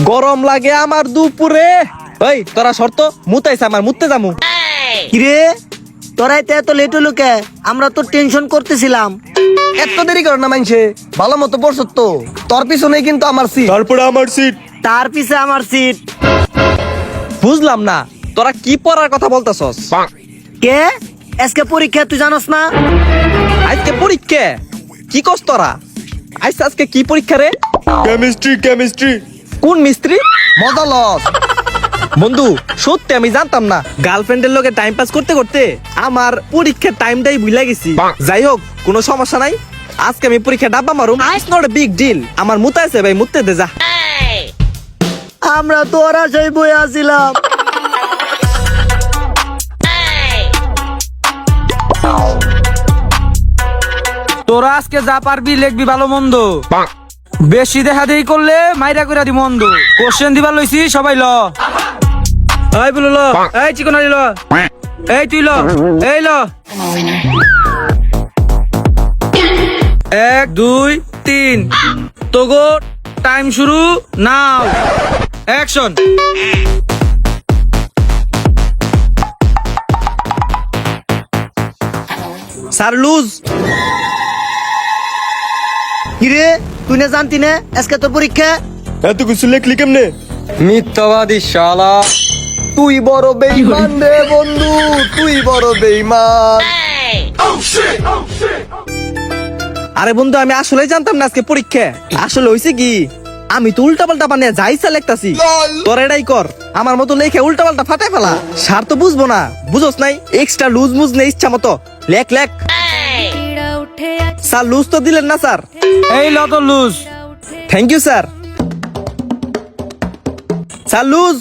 গরম লাগে আমার দুপুরে। ওই তোরা শর্ত মুতাইছে আমার মুততে যামু। কিরে তোরা এত লেট হলো কে? আমরা তো টেনশন করতেছিলাম। এত দেরি কর না মানছে, ভালো মতো পড়ছ তো। তোর পিছনে কিন্তু আমার সিট, তারপরে আমার সিট। তার পিছে আমার সিট। বুঝলাম না তোরা কি পড়ার কথা বলতাছস। কে আজকে পরীক্ষা তুই জানোস না? আজকে পরীক্ষা? কি কস তোরা? আজকে কি পরীক্ষা রে? কেমিস্ট্রি। কোন মিস্ত্রি? মজা লস বন্ধু, সত্যি আমি জানতাম না। গার্লফ্রেন্ডের লগে টাইম পাস করতে করতে আমার পরীক্ষার টাইমটাই ভুলে গেছি। যাই হোক, কোনো সমস্যা নাই। আজকে আমি পরীক্ষা ডাব্বা মারুম। It's not a big deal. আমার মুতাইছে ভাই, মুততে দে যা। আমরা তো ওরা সেই বই আসিলাম। তোরা আজকে যা পারবি লিখবি ভালো মন্দ। বেশি দেখা দেই করলে মাইরা কইরা দি মন্দ। কোশ্চেন দিবার লইছি সবাই ল। এই বলো ল, এই চিকন আলি ল, এই তুই ল, এই ল। 1 2 3 তোগো টাইম শুরু নাও। অ্যাকশন। Sir loose. কিরে তুই না জানতি না আজকে তোর পরীক্ষা? এত কিছু লিখলি কেমনে? মিথ্যাবাদী শালা, তুই বড় বেঈমান রে বন্ধু, তুই বড় বেঈমান। আরে বন্ধু, আমি আসলে জানতাম না আজকে পরীক্ষা। আসলে হইছে কি, আমি তো উল্টা পাল্টা বানিয়ে যাইছা লেখতাছি। তোর এটাই কর, আমার মতো লেখে উল্টা পাল্টা ফাটাই ফেলা। স্যার তো বুঝবো না, বুঝোস নাই? এক্সট্রা লুজ মুজ নেই, ইচ্ছা মতো লেখ লেখ। স্যার লুজ তো দিলেন না স্যার? এই ল তো loose. Thank you sir. Sir loose.